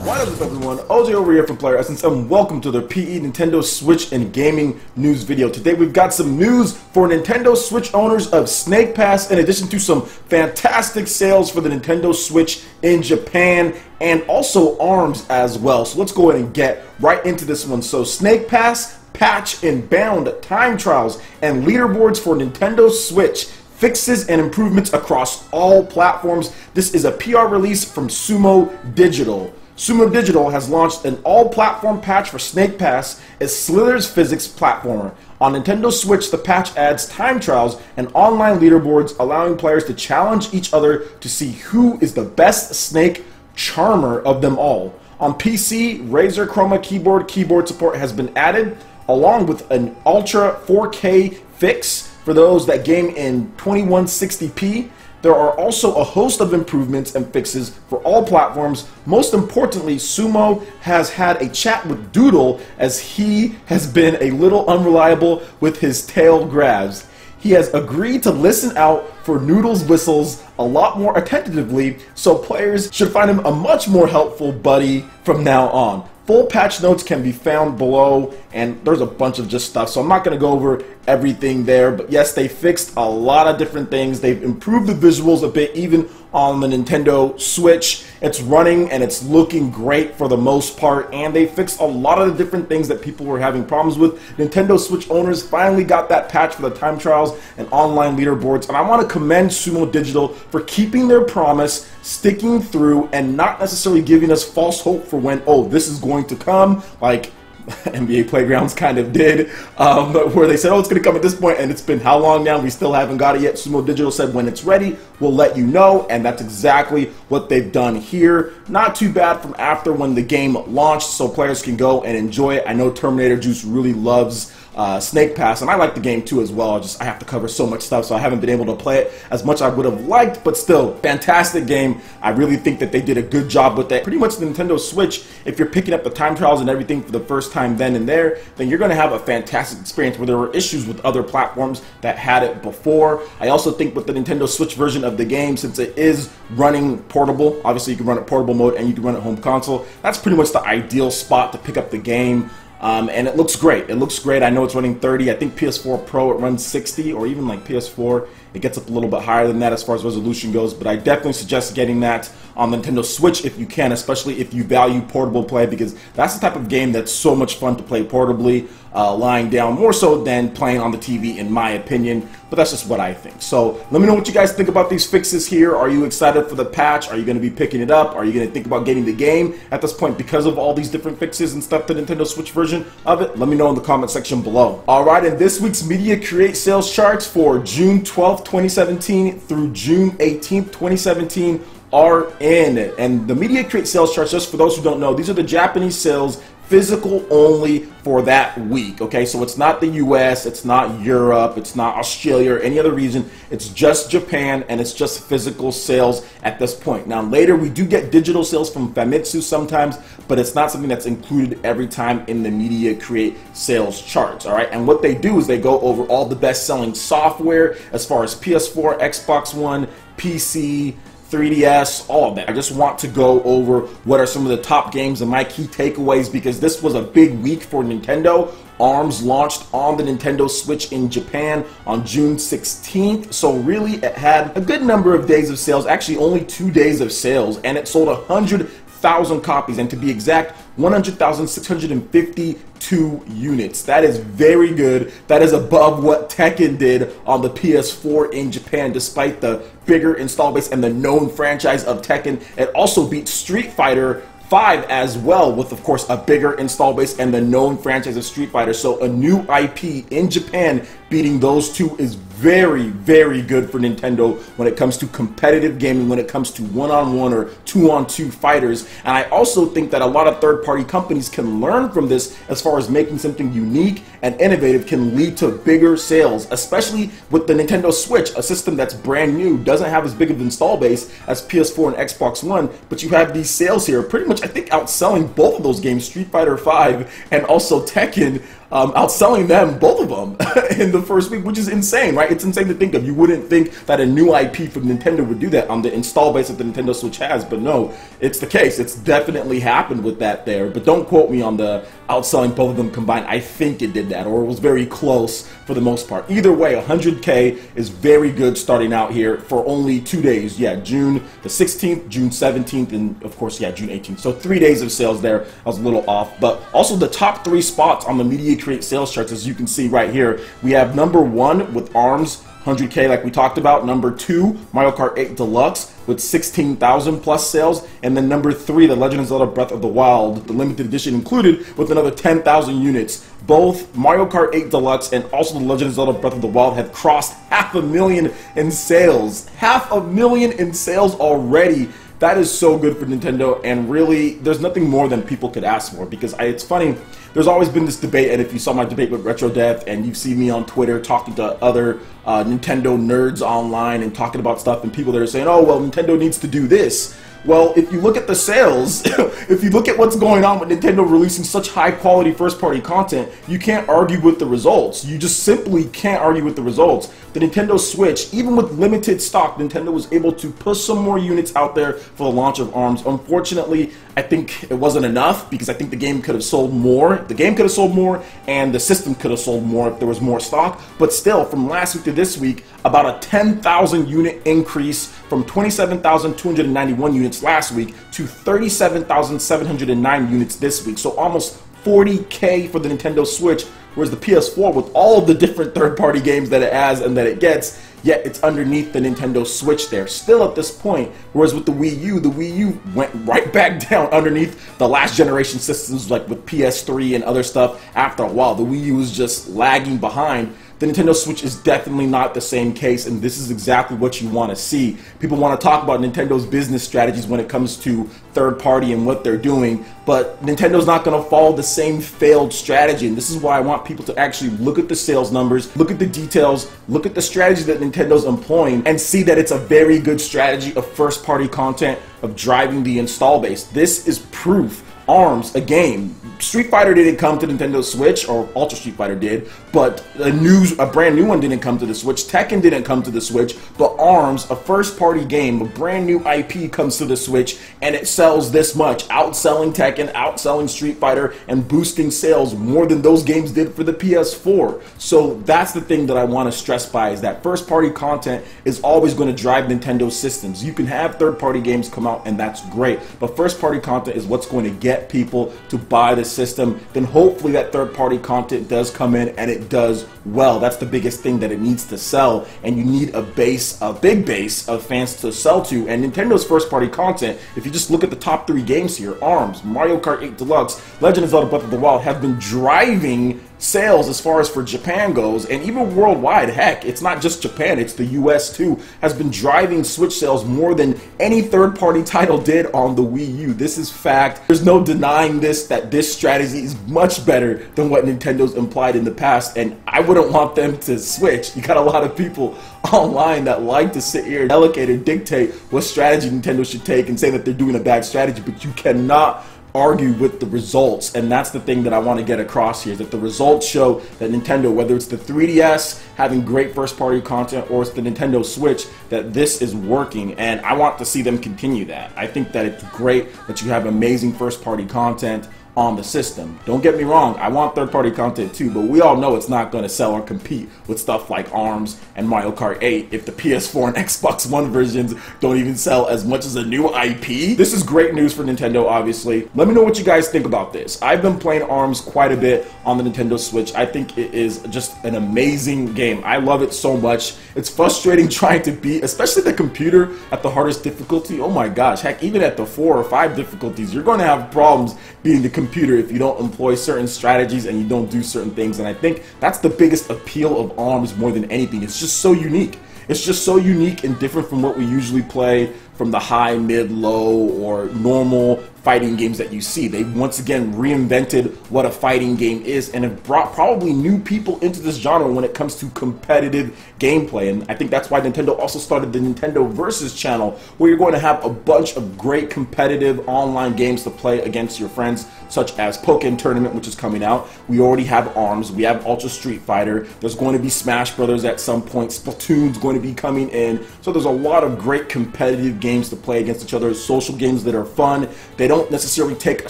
What is up, everyone? OJ over here from PlayerEssence, and welcome to the PE Nintendo Switch and Gaming News video. Today we've got some news for Nintendo Switch owners of Snake Pass, in addition to some fantastic sales for the Nintendo Switch in Japan, and also ARMS as well. So let's go ahead and get right into this one. So Snake Pass, patch and bound, time trials, and leaderboards for Nintendo Switch. Fixes and improvements across all platforms. This is a PR release from Sumo Digital. Sumo Digital has launched an all-platform patch for Snake Pass, a Slither's physics platformer. On Nintendo Switch, the patch adds time trials and online leaderboards, allowing players to challenge each other to see who is the best snake charmer of them all. On PC, Razer Chroma keyboard support has been added, along with an Ultra 4K fix for those that game in 2160p. There are also a host of improvements and fixes for all platforms. Most importantly, Sumo has had a chat with Doodle, as he has been a little unreliable with his tail grabs. He has agreed to listen out for Noodle's whistles a lot more attentively, so players should find him a much more helpful buddy from now on. Full patch notes can be found below, and there's a bunch of just stuff, so I'm not going to go over everything there, but yes, they fixed a lot of different things. They've improved the visuals a bit, even on the Nintendo Switch. It's running and it's looking great for the most part, and they fixed a lot of the different things that people were having problems with. Nintendo Switch owners finally got that patch for the time trials and online leaderboards, and I want to commend Sumo Digital for keeping their promise, sticking through, and not necessarily giving us false hope for when, oh, this is going to come, like NBA Playgrounds kind of did, where they said, oh, it's going to come at this point, and it's been how long now? We still haven't got it yet. Sumo Digital said when it's ready, we'll let you know, and that's exactly what they've done here. Not too bad from after when the game launched, so players can go and enjoy it. I know Terminator Juice really loves Snake Pass, and I like the game too as well. I have to cover so much stuff, so I haven't been able to play it as much as I would have liked, but still, fantastic game. I really think that they did a good job with that. Pretty much the Nintendo Switch, if you're picking up the time trials and everything for the first time then and there, then you're going to have a fantastic experience, where there were issues with other platforms that had it before. I also think with the Nintendo Switch version of the game, since it is running portable, obviously you can run it portable mode and you can run it home console, that's pretty much the ideal spot to pick up the game. And it looks great. It looks great. I know it's running 30. I think PS4 Pro, it runs 60, or even like PS4, it gets up a little bit higher than that as far as resolution goes. But I definitely suggest getting that on the Nintendo Switch if you can, especially if you value portable play, because that's the type of game that's so much fun to play portably, lying down, more so than playing on the TV, in my opinion. But that's just what I think. So let me know what you guys think about these fixes here. Are you excited for the patch? Are you going to be picking it up? Are you going to think about getting the game at this point because of all these different fixes and stuff to the Nintendo Switch version of it? Let me know in the comment section below. Alright, in this week's Media Create sales charts for June 12th, 2017 through June 18th, 2017 are in. And the Media Create sales charts, just for those who don't know, these are the Japanese sales, physical only for that week. Okay, so it's not the US, it's not Europe, it's not Australia or any other region. It's just Japan, and it's just physical sales at this point. Now later we do get digital sales from Famitsu sometimes, but it's not something that's included every time in the Media Create sales charts. All right, and what they do is they go over all the best selling software as far as PS4, Xbox One, PC, 3DS, all of that. I just want to go over what are some of the top games and my key takeaways, because this was a big week for Nintendo. ARMS launched on the Nintendo Switch in Japan on June 16th, so really it had a good number of days of sales, actually only 2 days of sales, and it sold 100,000 copies, and to be exact, 100,652 units. That is very good. That is above what Tekken did on the PS4 in Japan, despite the bigger install base and the known franchise of Tekken. It also beat Street Fighter 5 as well, with of course a bigger install base and the known franchise of Street Fighter. So a new IP in Japan beating those two is very, very good for Nintendo when it comes to competitive gaming, when it comes to one-on-one or two-on-two fighters. And I also think that a lot of third-party companies can learn from this, as far as making something unique and innovative can lead to bigger sales, especially with the Nintendo Switch, a system that's brand new, doesn't have as big of an install base as PS4 and Xbox One, but you have these sales here pretty much, I think, outselling both of those games, Street Fighter 5 and also Tekken, outselling them, both of them, in the first week, which is insane, right? It's insane to think of. You wouldn't think that a new IP from Nintendo would do that on the install base that the Nintendo Switch has, but no, it's the case. It's definitely happened with that there, but don't quote me on the outselling both of them combined. I think it did that, or it was very close for the most part. Either way, 100K is very good starting out here for only 2 days. Yeah, June the 16th, June 17th, and of course, yeah, June 18th. So 3 days of sales there. I was a little off, but also the top 3 spots on the Media Create sales charts, as you can see right here. We have number 1 with ARMS, 100K like we talked about. Number 2, Mario Kart 8 Deluxe with 16,000 plus sales. And then number 3, The Legend of Zelda Breath of the Wild, the limited edition included, with another 10,000 units. Both Mario Kart 8 Deluxe and also The Legend of Zelda Breath of the Wild have crossed 500,000 in sales. 500,000 in sales already. That is so good for Nintendo, and really, there's nothing more than people could ask for, because it's funny, there's always been this debate, and if you saw my debate with RetroDeath, and you see me on Twitter talking to other Nintendo nerds online and talking about stuff, and people that are saying, oh, well, Nintendo needs to do this. Well, if you look at the sales, if you look at what's going on with Nintendo releasing such high-quality first-party content, you can't argue with the results. You just simply can't argue with the results. The Nintendo Switch, even with limited stock, Nintendo was able to push some more units out there for the launch of ARMS. Unfortunately, I think it wasn't enough, because I think the game could have sold more. The game could have sold more, and the system could have sold more if there was more stock. But still, from last week to this week, about a 10,000 unit increase from 27,291 units last week to 37,709 units this week. So almost 40K for the Nintendo Switch, whereas the PS4, with all of the different third-party games that it has and that it gets, yet it's underneath the Nintendo Switch there, still at this point. Whereas with the Wii U went right back down underneath the last generation systems, like with PS3 and other stuff. After a while, the Wii U was just lagging behind. The Nintendo Switch is definitely not the same case, and this is exactly what you want to see. People want to talk about Nintendo's business strategies when it comes to third party and what they're doing, but Nintendo's not going to follow the same failed strategy, and this is why I want people to actually look at the sales numbers, look at the details, look at the strategy that Nintendo's employing, and see that it's a very good strategy of first party content, of driving the install base. This is proof. ARMS, a game. Street Fighter didn't come to Nintendo Switch, or Ultra Street Fighter did, but a brand new one didn't come to the Switch. Tekken didn't come to the Switch, but ARMS, a first-party game, a brand new IP, comes to the Switch, and it sells this much, outselling Tekken, outselling Street Fighter, and boosting sales more than those games did for the PS4. So that's the thing that I want to stress by, is that first-party content is always going to drive Nintendo systems. You can have third-party games come out, and that's great, but first-party content is what's going to get people to buy the system. Then hopefully that third-party content does come in, and it does well. That's the biggest thing that it needs to sell, and you need a big base of fans to sell to. And Nintendo's first-party content, if you just look at the top 3 games here, ARMS, Mario Kart 8 Deluxe, Legend of Zelda Breath of the Wild, have been driving sales as far as for Japan goes, and even worldwide. Heck, it's not just Japan, it's the US too, has been driving Switch sales more than any third-party title did on the Wii U. This is fact. There's no denying this, that this strategy is much better than what Nintendo's implied in the past, and I wouldn't want them to switch. You got a lot of people online that like to sit here and allocate and dictate what strategy Nintendo should take and say that they're doing a bad strategy, but you cannot argue with the results. And that's the thing that I want to get across here, is that the results show that Nintendo, whether it's the 3DS having great first party content or it's the Nintendo Switch, that this is working, and I want to see them continue that. I think that it's great that you have amazing first party content on the system. Don't get me wrong, I want third-party content too, but we all know it's not going to sell or compete with stuff like ARMS and Mario Kart 8 if the PS4 and Xbox One versions don't even sell as much as a new IP. This is great news for Nintendo, obviously. Let me know what you guys think about this. I've been playing ARMS quite a bit on the Nintendo Switch. I think it is just an amazing game. I love it so much. It's frustrating trying to beat, especially the computer at the hardest difficulty. Oh my gosh, heck, even at the 4 or 5 difficulties, you're going to have problems beating the computer if you don't employ certain strategies and you don't do certain things. And I think that's the biggest appeal of ARMS more than anything. It's just so unique. It's just so unique and different from what we usually play from the high, mid, low, or normal fighting games that you see. They once again reinvented what a fighting game is and have brought probably new people into this genre when it comes to competitive gameplay. And I think that's why Nintendo also started the Nintendo Versus channel, where you're going to have a bunch of great competitive online games to play against your friends, such as Tekken Tournament, which is coming out. We already have ARMS, we have Ultra Street Fighter, there's going to be Smash Brothers at some point, Splatoon's going to be coming in. So there's a lot of great competitive games to play against each other, social games that are fun. They don't necessarily take a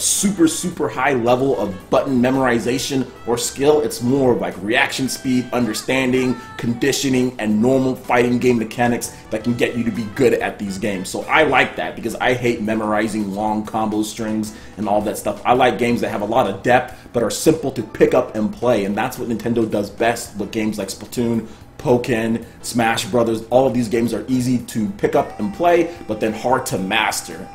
super high level of button memorization or skill. It's more of like reaction speed, understanding, conditioning, and normal fighting game mechanics that can get you to be good at these games. So I like that because I hate memorizing long combo strings and all that stuff. I like games that have a lot of depth but are simple to pick up and play, and that's what Nintendo does best with games like Splatoon, Tekken, Smash Brothers. All of these games are easy to pick up and play, but then hard to master.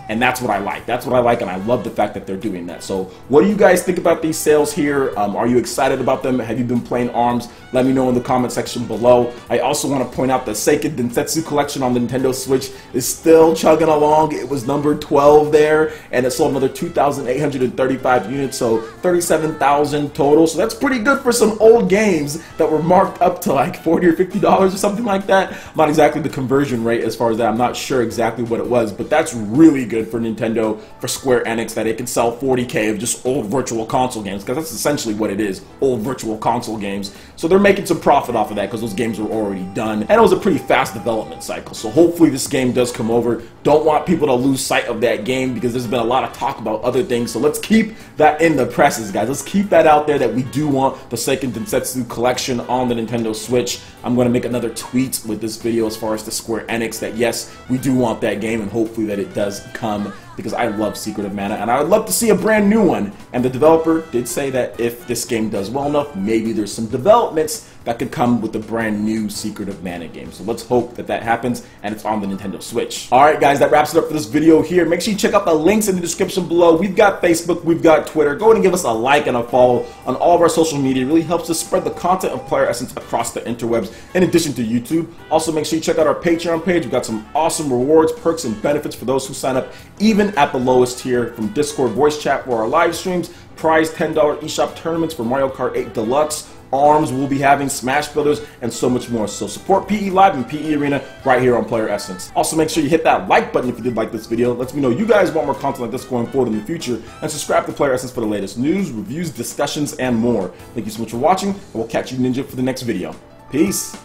And that's what I like. That's what I like, and I love the fact that they're doing that. So what do you guys think about these sales here? Are you excited about them? Have you been playing ARMS? Let me know in the comment section below. I also want to point out the Seiken Densetsu collection on the Nintendo Switch is still chugging along. It was number 12 there, and it sold another 2,835 units, so 37,000 total. So that's pretty good for some old games that were marked up to like $40 or $50 or something like that. Not exactly the conversion rate as far as that. I'm not sure exactly what it was, but that's really good for Nintendo, for Square Enix, that it can sell 40K of just old virtual console games, because that's essentially what it is, old virtual console games. So they're making some profit off of that because those games were already done, and it was a pretty fast development cycle. So hopefully this game does come over. Don't want people to lose sight of that game because there's been a lot of talk about other things. So let's keep that in the presses, guys. Let's keep that out there that we do want the Seiken Densetsu collection on the Nintendo Switch. I'm going to make another tweet with this video as far as the Square Enix that yes, we do want that game, and hopefully that it does come, because I love Secret of Mana and I would love to see a brand new one. And the developer did say that if this game does well enough, maybe there's some developments that could come with a brand new Secret of Mana game. So let's hope that that happens and it's on the Nintendo Switch. Alright guys, that wraps it up for this video here. Make sure you check out the links in the description below. We've got Facebook, we've got Twitter. Go ahead and give us a like and a follow on all of our social media. It really helps us spread the content of PlayerEssence across the interwebs in addition to YouTube. Also make sure you check out our Patreon page. We've got some awesome rewards, perks, and benefits for those who sign up, even at the lowest tier, from Discord voice chat for our live streams, prize $10 eShop tournaments for Mario Kart 8 Deluxe, ARMS, we'll be having Smash Brothers, and so much more. So support PE Live and PE Arena right here on PlayerEssence. Also make sure you hit that like button if you did like this video. Lets me know you guys want more content like this going forward in the future, and subscribe to PlayerEssence for the latest news, reviews, discussions, and more. Thank you so much for watching, and we'll catch you ninja for the next video. Peace!